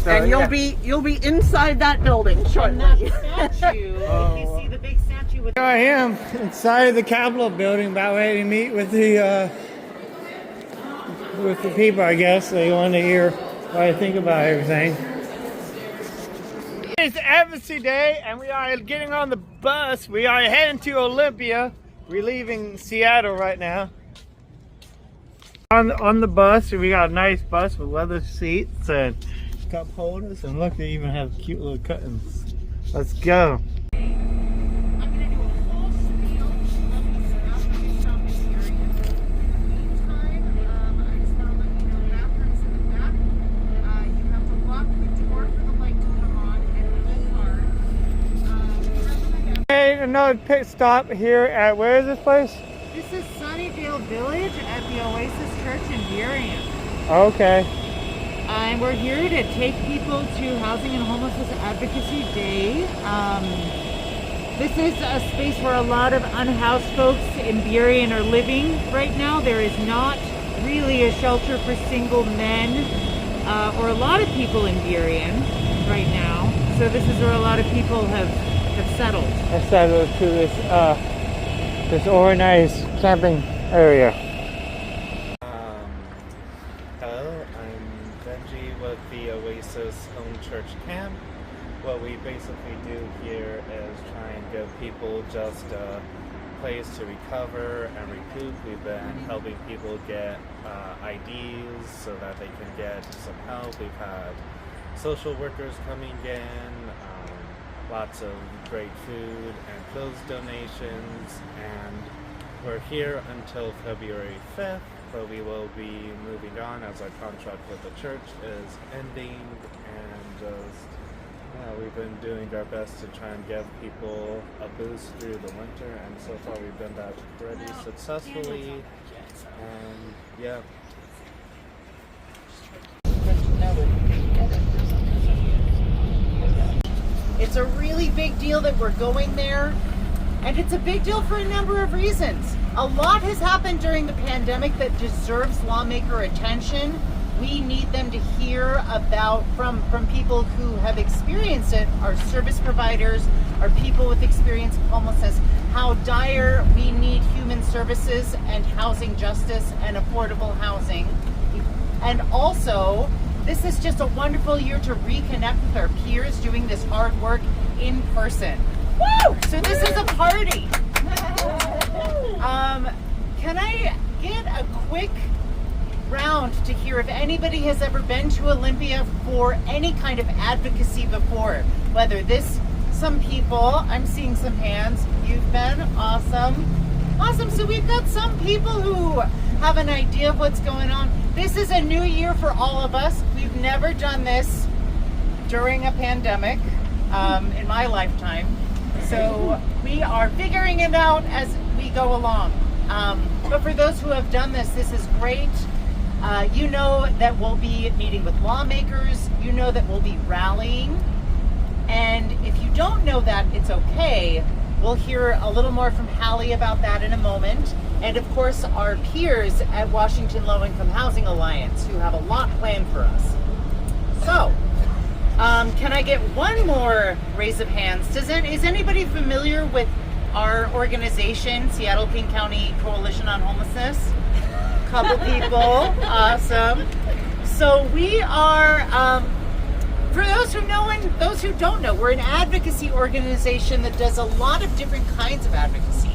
So, and you'll be inside that building And that shortly. statue, if you see the big statue with Here I am inside of the Capitol building, about ready to meet with the people. I guess they want to hear what I think about everything. It's Advocacy Day, and we are getting on the bus. We are heading to Olympia. We're leaving Seattle right now. On the bus, we got a nice bus with leather seats and cup holders, and look, they even have cute little curtains. Let's go. I'm going to do a full spiel of the shopping area. In the meantime, I just want to let you know bathrooms in the back. You have to lock the door for the light to come on and pull hard. Hey, another pit stop here at, where is this place? This is Sunnyvale Village at the Oasis Church in Burien. Okay. And we're here to take people to Housing and Homelessness Advocacy Day. This is a space where a lot of unhoused folks in Burien are living right now. There is not really a shelter for single men or a lot of people in Burien right now. So this is where a lot of people have settled. I settled to this organized camping area. Hello, I'm Benji with the Oasis Home Church Camp. What we basically do here is try and give people just a place to recover and recoup. We've been helping people get IDs so that they can get some help. We've had social workers coming in, lots of great food and clothes donations, and we're here until February 5th, but we will be moving on as our contract with the church is ending, and just, we've been doing our best to try and give people a boost through the winter, and so far we've done that pretty successfully, and yeah. It's a really big deal that we're going there, and it's a big deal for a number of reasons. A lot has happened during the pandemic that deserves lawmaker attention. We need them to hear about from people who have experienced it, our service providers, our people with experience of homelessness, how dire we need human services and housing justice and affordable housing. And also, this is just a wonderful year to reconnect with our peers doing this hard work in person. Woo! So this is a party. Can I get a quick round to hear if anybody has ever been to Olympia for any kind of advocacy before? Whether this, some people, I'm seeing some hands. You've been, awesome. Awesome, so we've got some people who have an idea of what's going on. This is a new year for all of us. We've never done this during a pandemic in my lifetime. So we are figuring it out as we go along. But for those who have done this, this is great. You know that we'll be meeting with lawmakers. You know that we'll be rallying. And if you don't know that, it's okay. We'll hear a little more from Hallie about that in a moment. And of course, our peers at Washington Low Income Housing Alliance, who have a lot planned for us. So, can I get one more raise of hands? Is anybody familiar with our organization, Seattle King County Coalition on Homelessness? Couple people, awesome. So we are, for those who know and those who don't know, we're an advocacy organization that does a lot of different kinds of advocacy.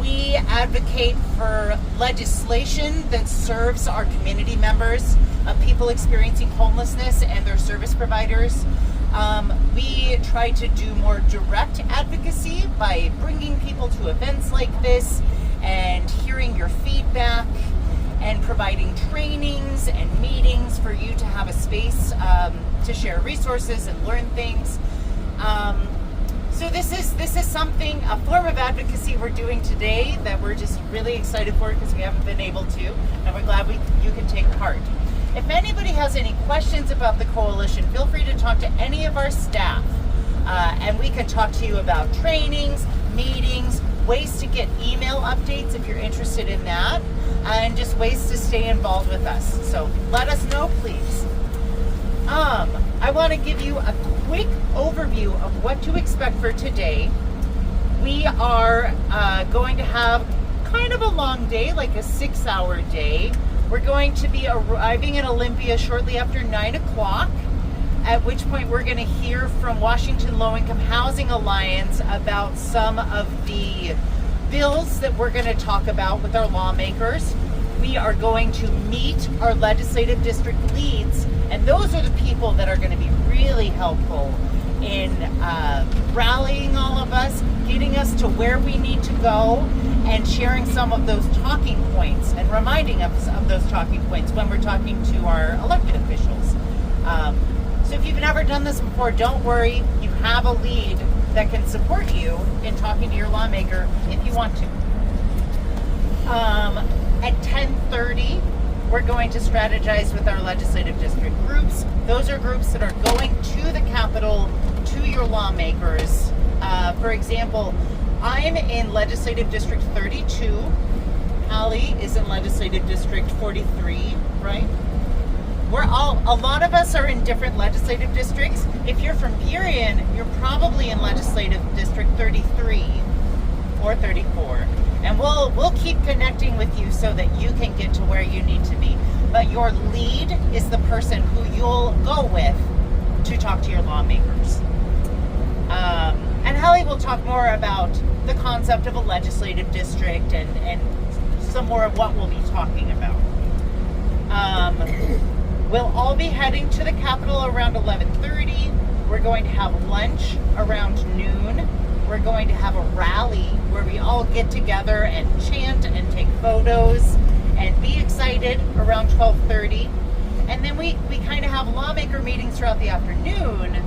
We advocate for legislation that serves our community members, people experiencing homelessness and their service providers. We try to do more direct advocacy by bringing people to events like this and hearing your feedback and providing trainings and meetings for you to have a space to share resources and learn things. So this is something, a form of advocacy we're doing today that we're just really excited for because we haven't been able to, and we're glad you can take part. If anybody has any questions about the coalition, feel free to talk to any of our staff, and we can talk to you about trainings, meetings, ways to get email updates if you're interested in that, and just ways to stay involved with us. So let us know, please. I want to give you a quick overview of what to expect for today. We are going to have kind of a long day, like a 6-hour day. We're going to be arriving in Olympia shortly after 9 o'clock, at which point we're going to hear from Washington Low Income Housing Alliance about some of the bills that we're going to talk about with our lawmakers. We are going to meet our legislative district leads, and those are the people that are going to be really helpful in rallying all of us, getting us to where we need to go, and sharing some of those talking points and reminding us of those talking points when we're talking to our elected officials. So if you've never done this before, don't worry. You have a lead that can support you in talking to your lawmaker if you want to. At 10:30, we're going to strategize with our legislative district groups. Those are groups that are going to the Capitol, to your lawmakers. For example, I'm in Legislative District 32. Hallie is in Legislative District 43, right? A lot of us are in different legislative districts. If you're from Burien, you're probably in Legislative District 33 or 34. And we'll keep connecting with you so that you can get to where you need to be. But your lead is the person who you'll go with to talk to your lawmakers. And Hallie will talk more about the concept of a legislative district and some more of what we'll be talking about. We'll all be heading to the Capitol around 11:30. We're going to have lunch around noon. We're going to have a rally where we all get together and chant and take photos and be excited around 12:30. And then we kind of have lawmaker meetings throughout the afternoon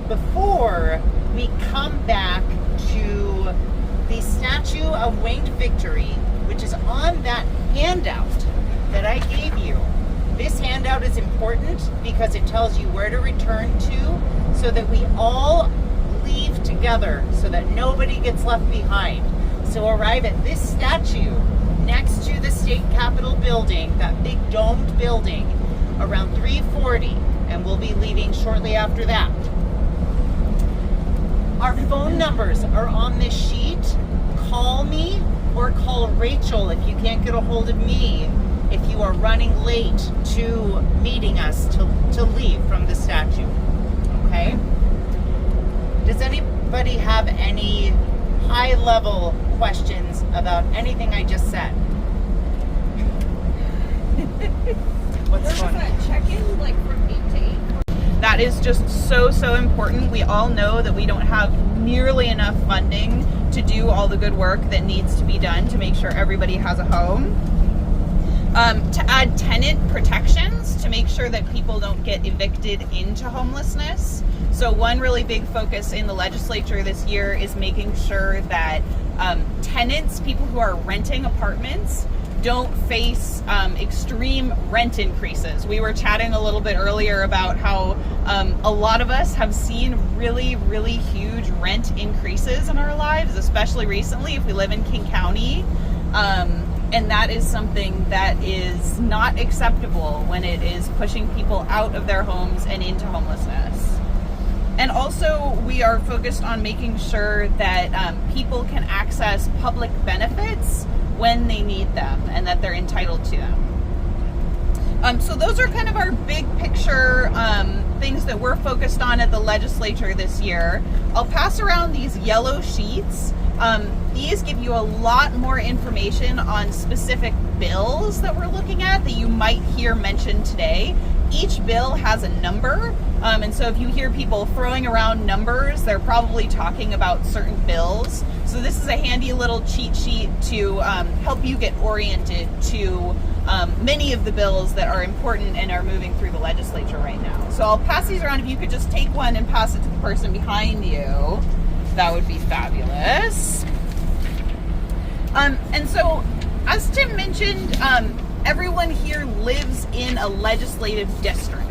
before we come back to the Statue of Winged Victory, which is on that handout that I gave you. This handout is important because it tells you where to return to so that we all leave together so that nobody gets left behind. So arrive at this statue next to the state capitol building, that big domed building, around 3:40, and we'll be leaving shortly after that. Our phone numbers are on this sheet. Call me or call Rachel if you can't get a hold of me if you are running late to meeting us to leave from the statue. Okay? Does anybody have any high-level questions about anything I just said? What's funny? That check-in, like from 8 to 8? That is just so important. We all know that we don't have nearly enough funding to do all the good work that needs to be done to make sure everybody has a home. To add tenant protections to make sure that people don't get evicted into homelessness. So one really big focus in the legislature this year is making sure that tenants, people who are renting apartments, don't face extreme rent increases. We were chatting a little bit earlier about how a lot of us have seen really huge rent increases in our lives, especially recently if we live in King County. And that is something that is not acceptable when it is pushing people out of their homes and into homelessness. And also, we are focused on making sure that people can access public benefits when they need them and that they're entitled to them. So those are kind of our big picture things that we're focused on at the legislature this year. I'll pass around these yellow sheets. These give you a lot more information on specific bills that we're looking at that you might hear mentioned today. Each bill has a number, and so if you hear people throwing around numbers, they're probably talking about certain bills. So this is a handy little cheat sheet to help you get oriented to many of the bills that are important and are moving through the legislature right now. So I'll pass these around. If you could just take one and pass it to the person behind you, that would be fabulous. And so, as Tim mentioned, everyone here lives in a legislative district.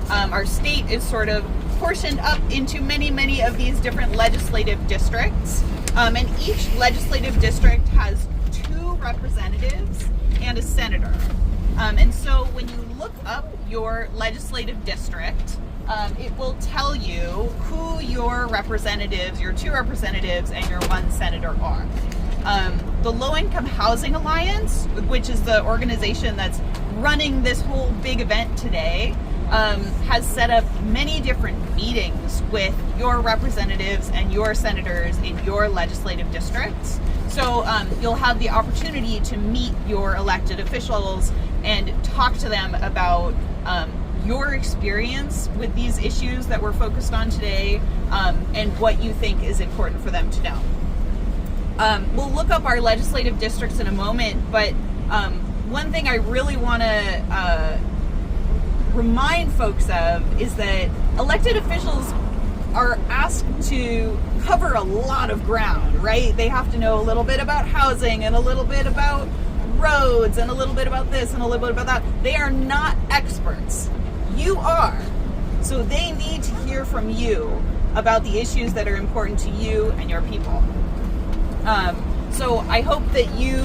Our state is sort of portioned up into many of these different legislative districts. And each legislative district has 2 representatives and a senator. And so when you look up your legislative district, it will tell you who your representatives, your 2 representatives, and your 1 senator are. The Low Income Housing Alliance, which is the organization that's running this whole big event today, has set up many different meetings with your representatives and your senators in your legislative districts. So you'll have the opportunity to meet your elected officials and talk to them about your experience with these issues that we're focused on today, and what you think is important for them to know. We'll look up our legislative districts in a moment, but one thing I really want to remind folks of is that elected officials are asked to cover a lot of ground, right? They have to know a little bit about housing and a little bit about roads and a little bit about this and a little bit about that. They are not experts. You are. So they need to hear from you about the issues that are important to you and your people. So I hope that you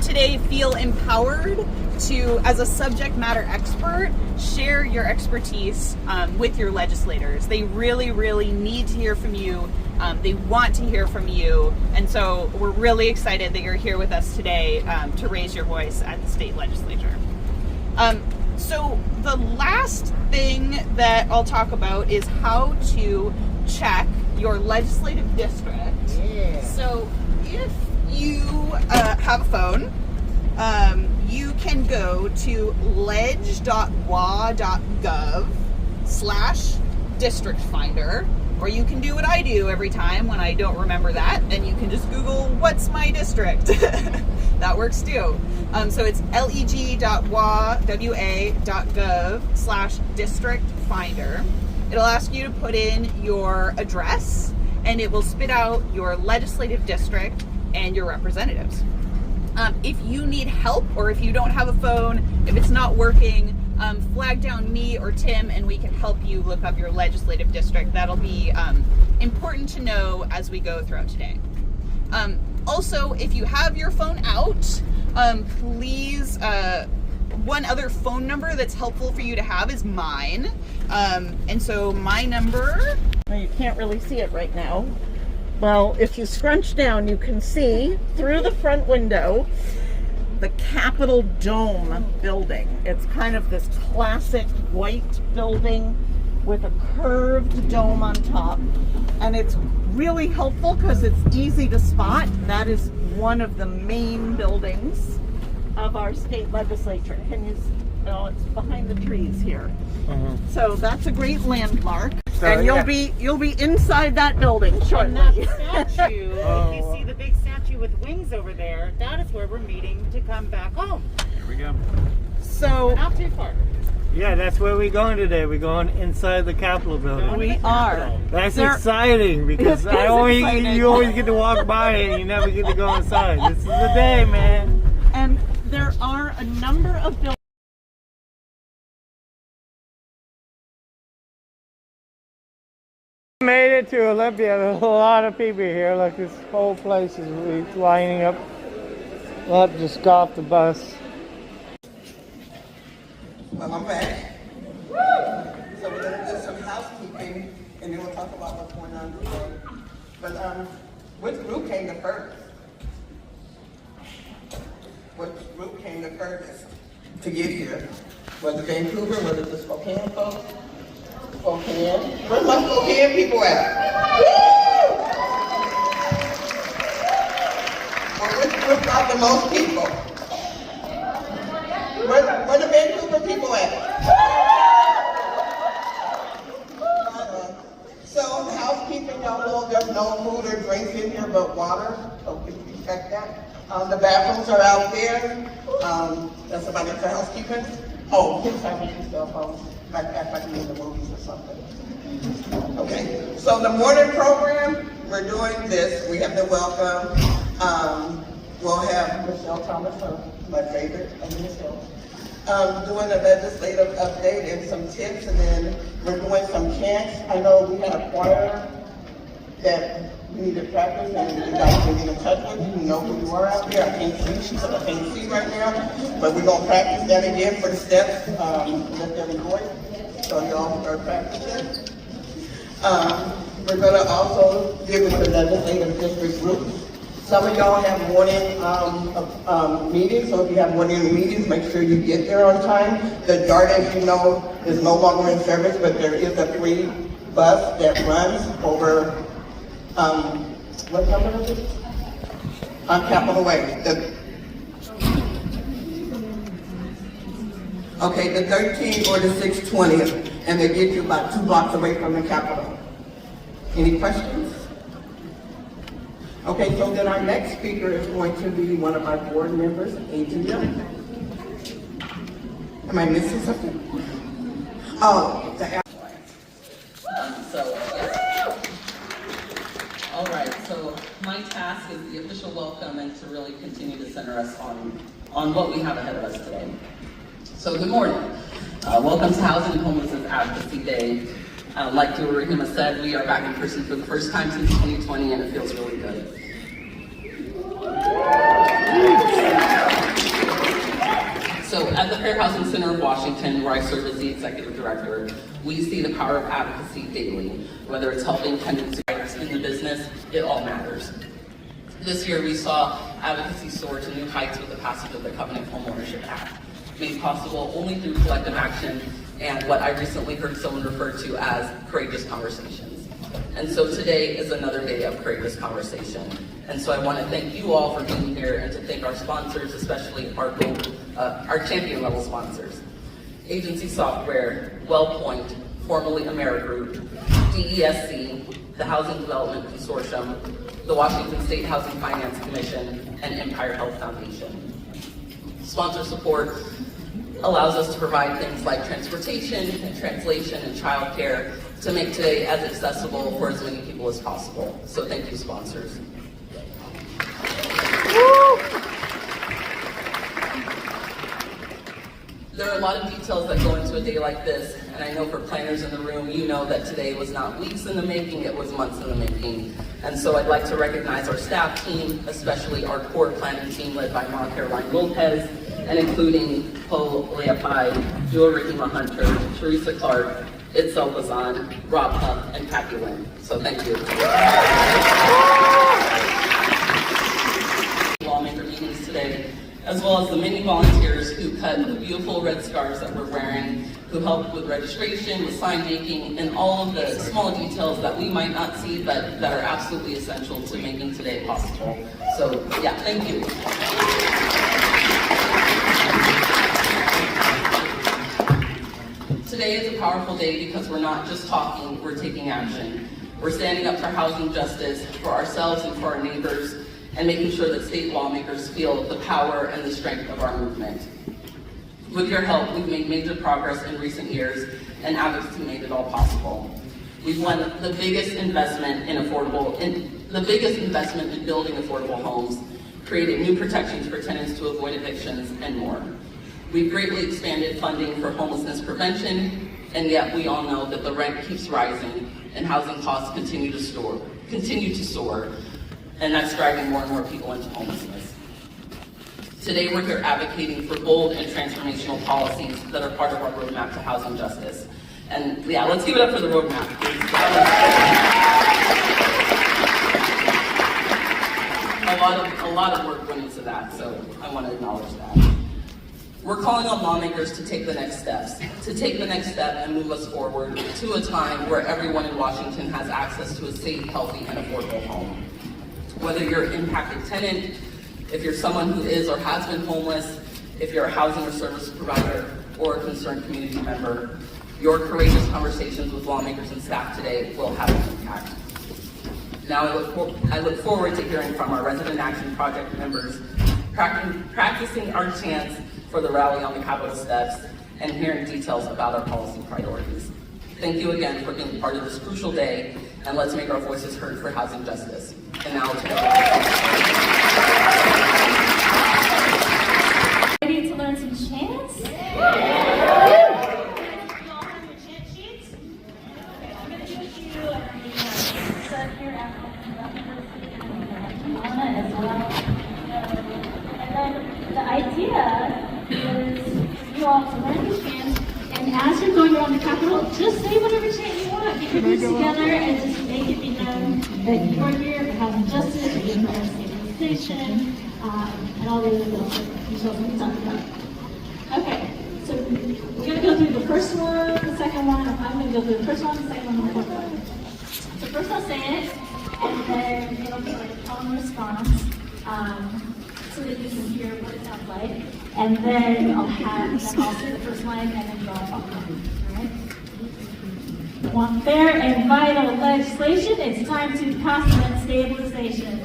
today feel empowered to, as a subject matter expert, share your expertise with your legislators. They really, really need to hear from you. They want to hear from you. And so we're really excited that you're here with us today to raise your voice at the state legislature. So the last thing that I'll talk about is how to check your legislative district. Yeah. So if you have a phone, you can go to ledge.wa.gov/district finder, or you can do what I do every time when I don't remember that, and you can just Google what's my district. That works too. So it's leg.wa.gov/district finder. It'll ask you to put in your address, and it will spit out your legislative district and your representatives. If you need help, or if you don't have a phone, if it's not working, flag down me or Tim, and we can help you look up your legislative district. That'll be important to know as we go throughout today. Also, if you have your phone out, please, one other phone number that's helpful for you to have is mine. And so my number... Well, you can't really see it right now. Well, if you scrunch down, you can see through the front window the Capitol Dome building. It's kind of this classic white building with a curved dome on top. And it's really helpful because it's easy to spot. That is one of the main buildings of our state legislature. Can you, it's behind the trees here. So that's a great landmark. So, and you'll be inside that building shortly. And that statue, if you see the big statue with wings over there, that is where we're meeting to come back home. Here we go. So Not too far. Yeah, that's where we're going today. We're going inside the Capitol building. we are. That's exciting because It is exciting. you always get to walk by and you never get to go inside. This is the day, man. And there are a number of buildings. Made it to Olympia. There's a lot of people here. Look, this whole place is lining up. Well, just got off the bus. Well, I'm back. So we're going to do some housekeeping, and then we'll talk about what's going on today. But which group came the furthest? Which group came the furthest to get here? Was it Vancouver? Was it the Spokane folks? Spokane? Where's my Spokane people at? Woo! Well, which group got the most people? Where the Vancouver people at? So, housekeeping, y'all know there's no food or drinks in here but water. So, can you check that? The bathrooms are out there. That's about it for housekeeping. Oh, kids have to use their phones. Like you're in the movies or something. Okay, so the morning program, we're doing this. We have the welcome. We'll have Michelle Thomas, my favorite, and Michelle, doing a legislative update and some tips, and then we're doing some chants. I know we had a choir that we need to practice and you guys can get in touch with. You know who you are out there. I can't see, she said I can't see right now. But we're gonna practice that again for the steps, let them voice. So y'all start practicing. We're gonna also give it to legislative district groups. Some of y'all have morning meetings, so if you have morning meetings, make sure you get there on time. The DART, as you know, is no longer in service, but there is a free bus that runs over, what number is it? On Capitol Way. Okay, the 13th or the 620th, and they get you about 2 blocks away from the Capitol. Any questions? Okay, so then our next speaker is going to be one of our board members, Agent Young. Am I missing something? Oh, the All right, so my task is the official welcome and to really continue to center us on what we have ahead of us today. So good morning. Welcome to Housing and Homelessness Advocacy Day. Like Rahima said, we are back in person for the first time since 2020 and it feels really good. So at the Fair Housing Center of Washington, where I serve as the executive director, we see the power of advocacy daily. Whether it's helping tenants in the business, it all matters. This year we saw advocacy soar to new heights with the passage of the Covenant Homeownership Act, made possible only through collective action and what I recently heard someone refer to as courageous conversations. And so today is another day of courageous conversation. And so I want to thank you all for being here and to thank our sponsors, especially our champion level sponsors. Agency Software, WellPoint, formerly AmeriGroup, DESC, the Housing Development Consortium, the Washington State Housing Finance Commission, and Empire Health Foundation. Sponsor support allows us to provide things like transportation and translation and childcare to make today as accessible for as many people as possible. So thank you, sponsors. There are a lot of details that go into a day like this, and I know for planners in the room, you know that today was not weeks in the making, it was months in the making. And so I'd like to recognize our staff team, especially our core planning team led by Mara Caroline Lopez, and including Ho Leapai, Jewel Rahima Hunter, Teresa Clark, Itzel Bazan, Rob Huff, and Kathy Lynn. So thank you. Lawmaker meetings today, as well as the many volunteers who cut the beautiful red scarves that we're wearing, who helped with registration, with sign making, and all of the small details that we might not see, but that are absolutely essential to making today possible. So yeah, thank you. Today is a powerful day because we're not just talking, we're taking action. We're standing up for housing justice, for ourselves and for our neighbors, and making sure that state lawmakers feel the power and the strength of our movement. With your help, we've made major progress in recent years, and advocacy made it all possible. We've won the biggest investment in building affordable homes, created new protections for tenants to avoid evictions, and more. We've greatly expanded funding for homelessness prevention, and yet we all know that the rent keeps rising and housing costs continue to soar, and that's driving more and more people into homelessness. Today we're here advocating for bold and transformational policies that are part of our roadmap to housing justice. And yeah, let's give it up for the roadmap, please. A lot of work went into that, so I want to acknowledge that. We're calling on lawmakers to take the next steps, and move us forward to a time where everyone in Washington has access to a safe, healthy, and affordable home. Whether you're an impacted tenant, if you're someone who is or has been homeless, if you're a housing or service provider, or a concerned community member, your courageous conversations with lawmakers and staff today will have an impact. Now I look forward to hearing from our Resident Action Project members, practicing our chants for the rally on the Capitol steps, and hearing details about our policy priorities. Thank you again for being part of this crucial day, and let's make our voices heard for housing justice. And now to Ready to learn some chants? You all have your chant sheets? Okay, I'm going to do a few and then set here after. And as you're going around the Capitol, just say whatever chant you want. Get your groups together and just make it be known that you are here for health and justice, for stabilization, and all the other little details we talked about. Okay, so we're going to go through the first one, the second one. I'm going to go through the first one, the second one, and the fourth one. So first I'll say it, and then it'll be like a call and response, so that you can hear what it sounds like. And then I'll say the first line, and then you all follow. All right? Want fair and vital legislation? It's time to pass rent stabilization.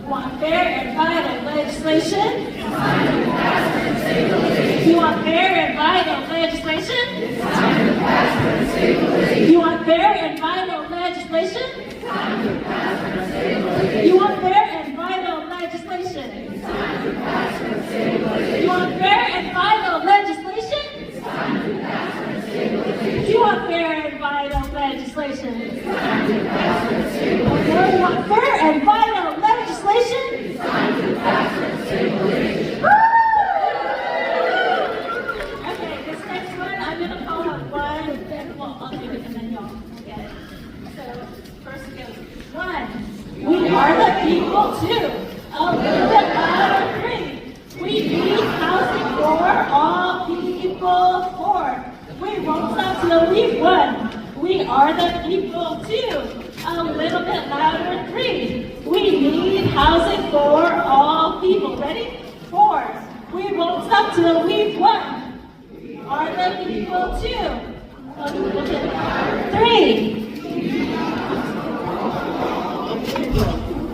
Want fair and vital legislation? It's time to pass rent stabilization. You want fair and vital legislation? It's time to pass rent stabilization. You want fair and vital legislation? It's time to pass rent stabilization. You want fair and vital legislation? It's time to pass rent stabilization. You want fair and vital legislation? It's time to pass rent stabilization. You want fair and vital legislation? It's time to pass rent stabilization. You want fair and vital legislation? It's time to pass rent stabilization. Okay, this next one, I'm going to call out one, and well, I'll do it, and then y'all get it. So, first it goes, 1. We are the people, 2. A little bit louder, 3. We need housing for all people, 4. We won't stop till we've won. We are the people, 2. A little bit louder, 3. We need housing for all people. Ready? 4. We won't stop till we've won. We are the people, 2. A little bit louder, 3.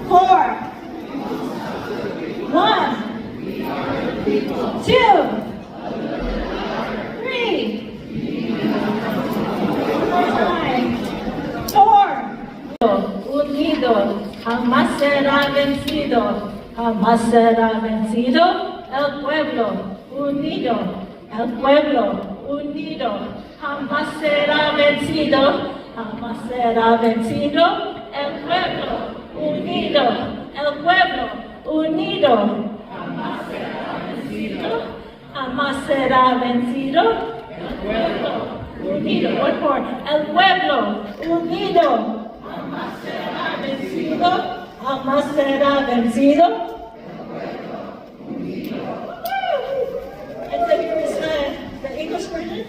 4. 1. 2. 3. 4. Unido, jamás será vencido, jamás será vencido el pueblo unido, jamás será vencido, jamás será vencido el pueblo unido, jamás será vencido, jamás será vencido el pueblo unido. One more, el pueblo unido. Jamás será vencido, jamás será vencido. And so here's the English version.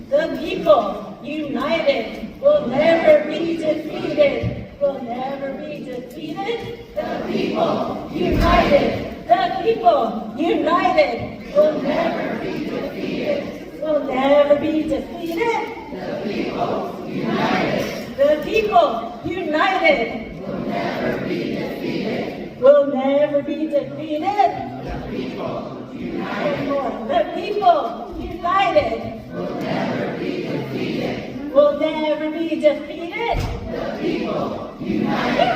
The people united will never be defeated. Will never be defeated. The people united. The people united will never be defeated. Will never be defeated. The people united. The people united will never be defeated. Will never be defeated. The people united. The people united will never be defeated. Will never be defeated. The people united.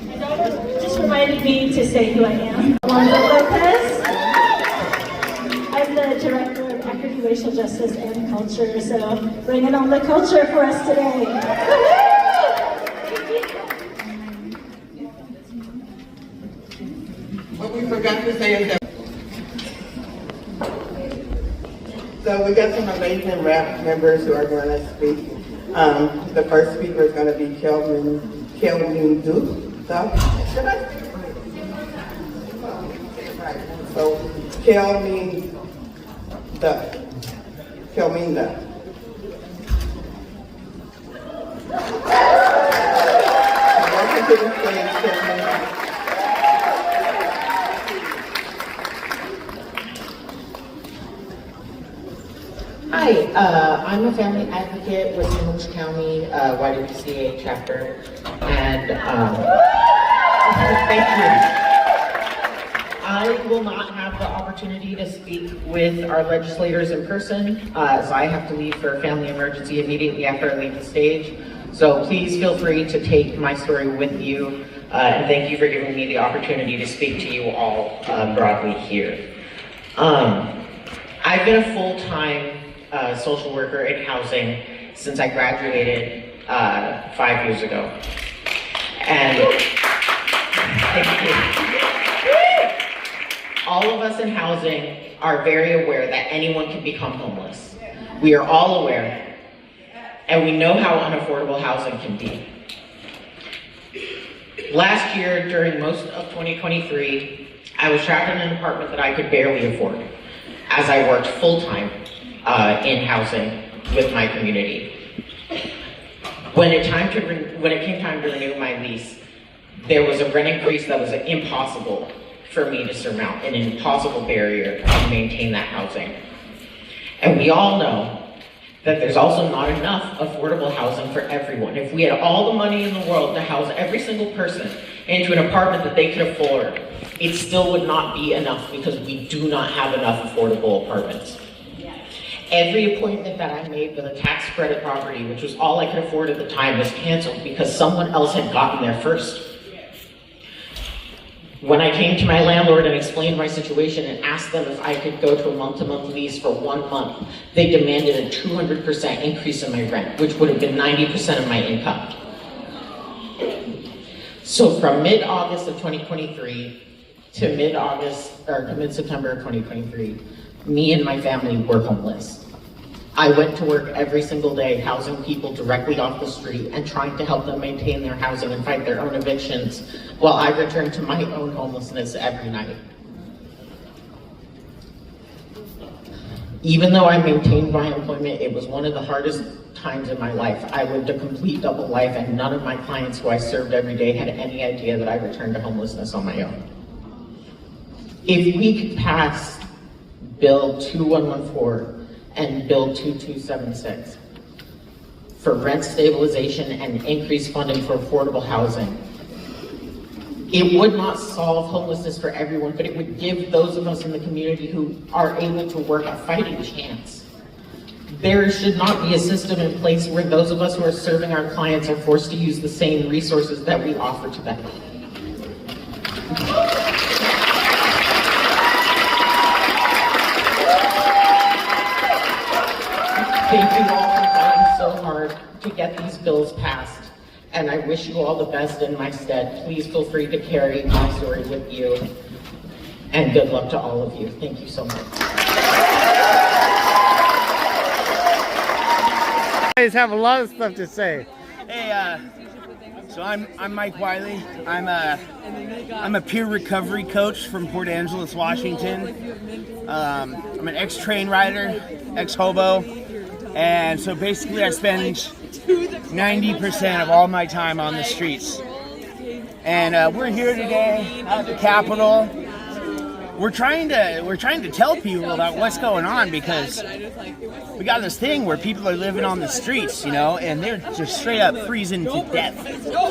My daughter just reminded me to say who I am. Wanda Lopez. I'm the Director of Equity, Racial Justice, and Culture, so bringing on the culture for us today. What we forgot to say is that so we got some amazing rap members who are going to speak. The first speaker is going to be Kelvin Duke. So, should I speak right? So, Kel means duck. Kel means duck. Welcome to the stage, Kelvin. Hi, I'm a family advocate with Orange County YWCA chapter, and thank you. I will not have the opportunity to speak with our legislators in person, so I have to leave for a family emergency immediately after I leave the stage. So please feel free to take my story with you, and thank you for giving me the opportunity to speak to you all broadly here. I've been a full-time social worker in housing since I graduated 5 years ago. And all of us in housing are very aware that anyone can become homeless. We are all aware, and we know how unaffordable housing can be. Last year, during most of 2023, I was trapped in an apartment that I could barely afford, as I worked full-time in housing with my community. When it came time to renew my lease, there was a rent increase that was impossible for me to surmount, an impossible barrier to maintain that housing. And we all know that there's also not enough affordable housing for everyone. If we had all the money in the world to house every single person into an apartment that they could afford, it still would not be enough because we do not have enough affordable apartments. Every appointment that I made with a tax credit property, which was all I could afford at the time, was canceled because someone else had gotten there first. When I came to my landlord and explained my situation and asked them if I could go to a month-to-month lease for 1 month, they demanded a 200% increase in my rent, which would have been 90% of my income. So from mid-August of 2023 to mid-September of 2023, me and my family were homeless. I went to work every single day housing people directly off the street and trying to help them maintain their housing and fight their own evictions while I returned to my own homelessness every night. Even though I maintained my employment, it was one of the hardest times in my life. I lived a complete double life, and none of my clients who I served every day had any idea that I returned to homelessness on my own. If we could pass Bill 2114 and Bill 2276 for rent stabilization and increased funding for affordable housing, it would not solve homelessness for everyone, but it would give those of us in the community who are able to work a fighting chance. There should not be a system in place where those of us who are serving our clients are forced to use the same resources that we offer to them. Thank you all for fighting so hard to get these bills passed, and I wish you all the best in my stead. Please feel free to carry my story with you, and good luck to all of you. Thank you so much. You guys have a lot of stuff to say. Hey, so I'm Mike Wiley. I'm a peer recovery coach from Port Angeles, Washington. I'm an ex-train rider, ex-hobo, and so basically I spend 90% of all my time on the streets. And we're here today at the Capitol. We're trying to tell people about what's going on because we got this thing where people are living on the streets, you know, and they're just straight up freezing to death.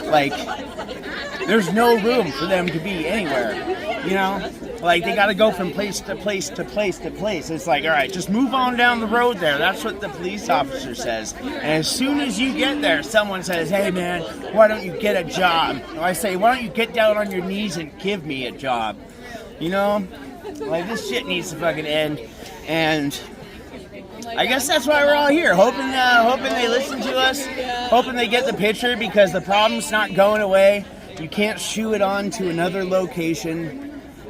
Like, there's no room for them to be anywhere, you know? Like, they got to go from place to place to place to place. It's like, all right, just move on down the road there. That's what the police officer says. And as soon as you get there, someone says, hey, man, why don't you get a job? Or I say, why don't you get down on your knees and give me a job? You know? Like, this shit needs to fucking end. And I guess that's why we're all here, hoping they listen to us, hoping they get the picture, because the problem's not going away. You can't shoo it on to another location.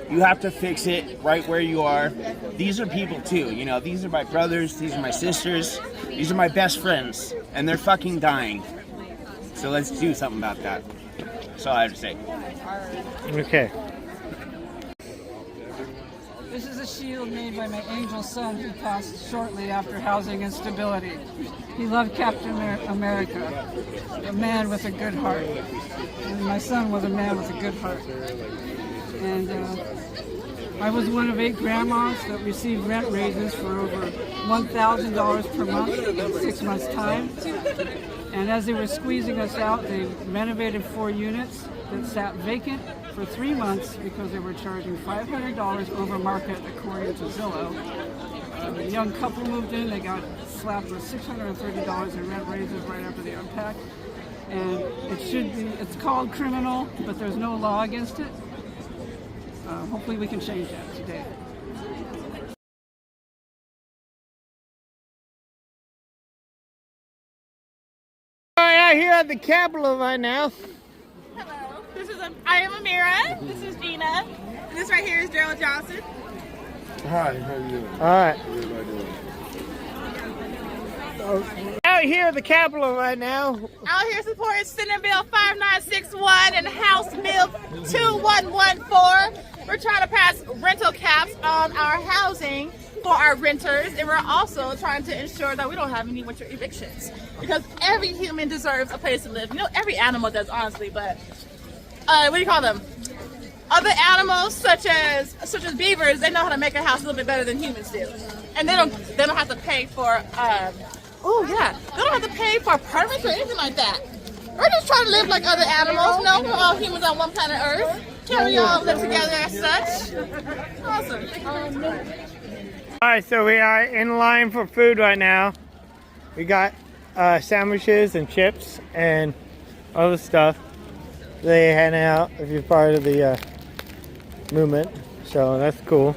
You have to fix it right where you are. These are people too, you know, these are my brothers, these are my sisters, these are my best friends, and they're fucking dying. So let's do something about that. That's all I have to say. Okay. This is a shield made by my angel son who passed shortly after housing instability. He loved Captain America, a man with a good heart. And my son was a man with a good heart. And I was one of 8 grandmas that received rent raises for over $1,000 per month in 6 months' time. And as they were squeezing us out, they renovated 4 units that sat vacant for 3 months because they were charging $500 over market according to Zillow. A young couple moved in, they got slapped with $630 in rent raises right after they unpacked. And it's called criminal, but there's no law against it. Hopefully we can change that today. Out here at the Capitol right now. Hello, I am Amira. This is Gina. And this right here is Gerald Johnson. Hi, how you doing? All right. How's everybody doing? Out here at the Capitol right now. Out here supporting Senate Bill 5961 and House Bill 2114. We're trying to pass rental caps on our housing for our renters, and we're also trying to ensure that we don't have any winter evictions, because every human deserves a place to live. You know, every animal does, honestly, but what do you call them? Other animals, such as beavers, they know how to make a house a little bit better than humans do, and they don't have to pay for they don't have to pay for permits or anything like that. We're just trying to live like other animals. No, we're all humans on one planet Earth. Can we all live together as such? Awesome. Thank you very much. All right, so we are in line for food right now. We got sandwiches and chips and other stuff they hand out if you're part of the movement. So that's cool.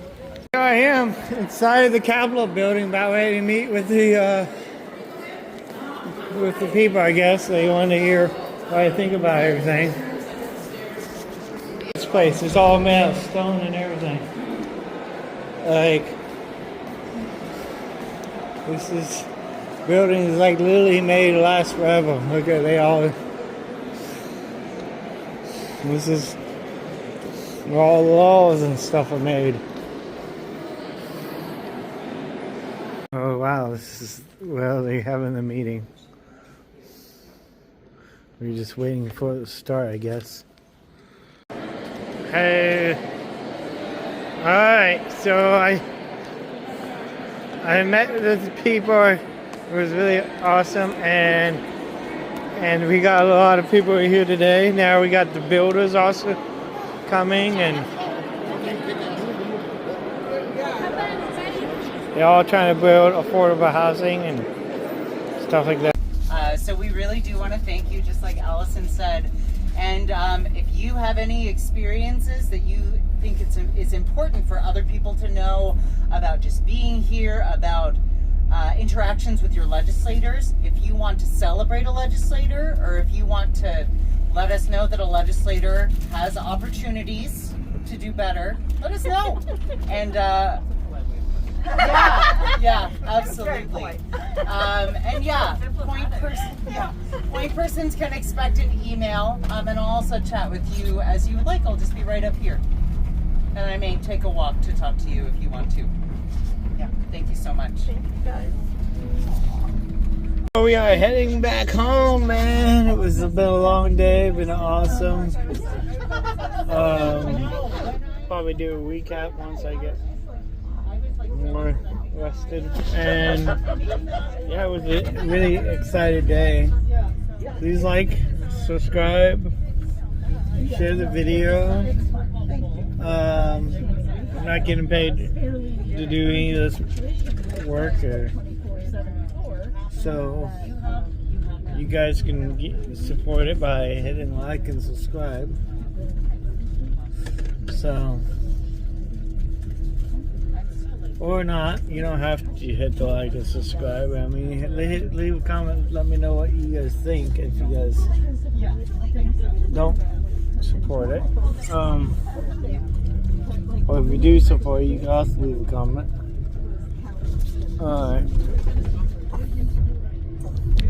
Here I am inside the Capitol building, about ready to meet with the people, I guess. They want to hear what I think about everything. This place is all made of stone and everything. Like, this building is like literally made to last forever. Look at this is where all the laws and stuff are made. Oh wow, this is where they're having the meeting. We're just waiting for it to start, I guess. Hey. Alright, so I met with the people. It was really awesome, and we got a lot of people here today. Now we got the builders also coming, and they're all trying to build affordable housing and stuff like that. So we really do want to thank you, just like Allison said. And if you have any experiences that you think is important for other people to know about just being here, about interactions with your legislators, if you want to celebrate a legislator, or if you want to let us know that a legislator has opportunities to do better, let us know. And yeah, absolutely. And yeah, point persons can expect an email, and I'll also chat with you as you would like. I'll just be right up here, and I may take a walk to talk to you if you want to. Yeah, thank you so much. Thank you guys. We are heading back home, man. It was been a long day, been awesome. Probably do a recap once I get more rested. And yeah, it was a really excited day. Please like, subscribe, share the video. I'm not getting paid to do any of this work, so you guys can support it by hitting like and subscribe. So, or not, you don't have to hit the like and subscribe. I mean, leave a comment, let me know what you guys think if you guys don't support it. Or if you do support it, you can also leave a comment. Alright.